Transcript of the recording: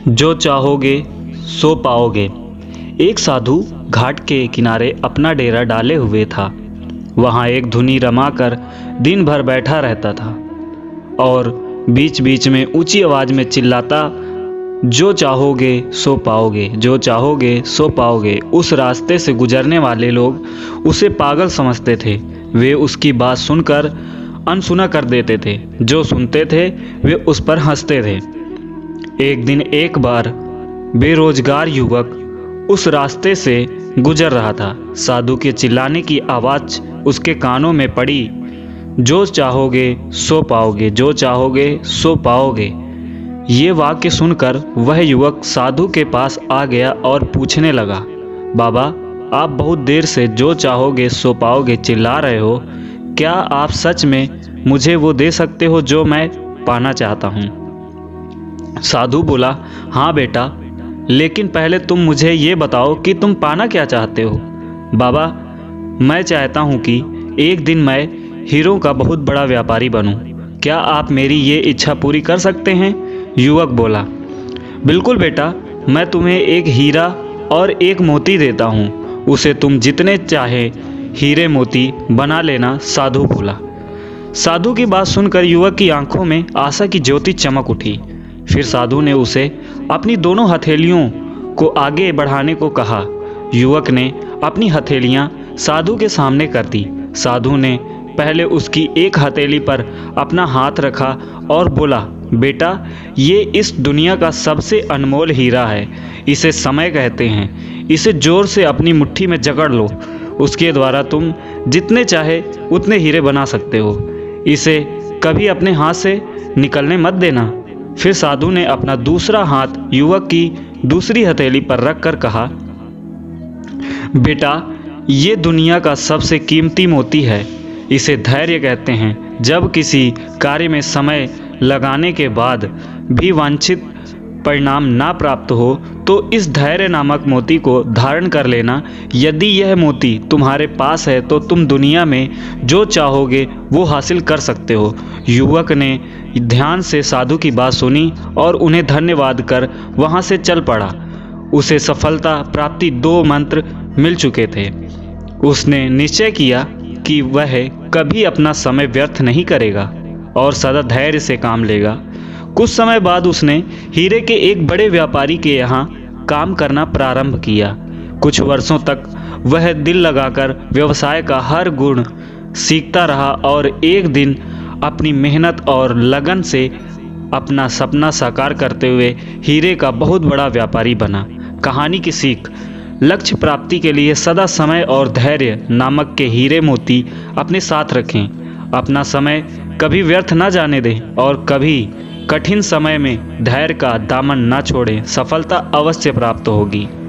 जो चाहोगे सो पाओगे। एक साधु घाट के किनारे अपना डेरा डाले हुए था। वहाँ एक धुनी रमाकर दिन भर बैठा रहता था और बीच बीच में ऊंची आवाज में चिल्लाता, जो चाहोगे सो पाओगे, जो चाहोगे सो पाओगे। उस रास्ते से गुजरने वाले लोग उसे पागल समझते थे। वे उसकी बात सुनकर अनसुना कर देते थे। जो सुनते थे वे उस पर हंसते थे। एक दिन एक बार बेरोजगार युवक उस रास्ते से गुजर रहा था। साधु के चिल्लाने की आवाज़ उसके कानों में पड़ी, जो चाहोगे सो पाओगे, जो चाहोगे सो पाओगे। ये वाक्य सुनकर वह युवक साधु के पास आ गया और पूछने लगा, बाबा, आप बहुत देर से जो चाहोगे सो पाओगे चिल्ला रहे हो। क्या आप सच में मुझे वो दे सकते हो जो मैं पाना चाहता हूँ? साधु बोला, हाँ बेटा, लेकिन पहले तुम मुझे ये बताओ कि तुम पाना क्या चाहते हो? बाबा, मैं चाहता हूँ कि एक दिन मैं हीरों का बहुत बड़ा व्यापारी बनूं। क्या आप मेरी ये इच्छा पूरी कर सकते हैं? युवक बोला, बिल्कुल बेटा, मैं तुम्हें एक हीरा और एक मोती देता हूँ। उसे तुम जितने चाहे हीरे मोती बना लेना। साधु बोला। साधु की बात सुनकर युवक की आंखों में आशा की ज्योति चमक उठी। फिर साधु ने उसे अपनी दोनों हथेलियों को आगे बढ़ाने को कहा। युवक ने अपनी हथेलियां साधु के सामने कर दी। साधु ने पहले उसकी एक हथेली पर अपना हाथ रखा और बोला, बेटा, ये इस दुनिया का सबसे अनमोल हीरा है। इसे समय कहते हैं। इसे जोर से अपनी मुट्ठी में जकड़ लो। उसके द्वारा तुम जितने चाहे उतने हीरे बना सकते हो। इसे कभी अपने हाथ से निकलने मत देना। फिर साधु ने अपना दूसरा हाथ युवक की दूसरी हथेली पर रखकर कहा, बेटा, ये दुनिया का सबसे कीमती मोती है। इसे धैर्य कहते हैं। जब किसी कार्य में समय लगाने के बाद भी वांछित परिणाम ना प्राप्त हो तो इस धैर्य नामक मोती को धारण कर लेना। यदि यह मोती तुम्हारे पास है तो तुम दुनिया में जो चाहोगे वो हासिल कर सकते हो। युवक ने ध्यान से साधु की बात सुनी और उन्हें धन्यवाद कर वहाँ से चल पड़ा। उसे सफलता प्राप्ति 2 मंत्र मिल चुके थे। उसने निश्चय किया कि वह कभी अपना समय व्यर्थ नहीं करेगा और सदा धैर्य से काम लेगा। कुछ समय बाद उसने हीरे के एक बड़े व्यापारी के यहाँ काम करना प्रारंभ किया। कुछ वर्षों तक वह दिल लगाकर व्यवसाय का हर गुण सीखता रहा और एक दिन अपनी मेहनत और लगन से अपना सपना साकार करते हुए हीरे का बहुत बड़ा व्यापारी बना। कहानी की सीख, लक्ष्य प्राप्ति के लिए सदा समय और धैर्य नामक के हीरे मोती अपने साथ रखें। अपना समय कभी व्यर्थ ना जाने दें और कभी कठिन समय में धैर्य का दामन ना छोड़ें। सफलता अवश्य प्राप्त होगी।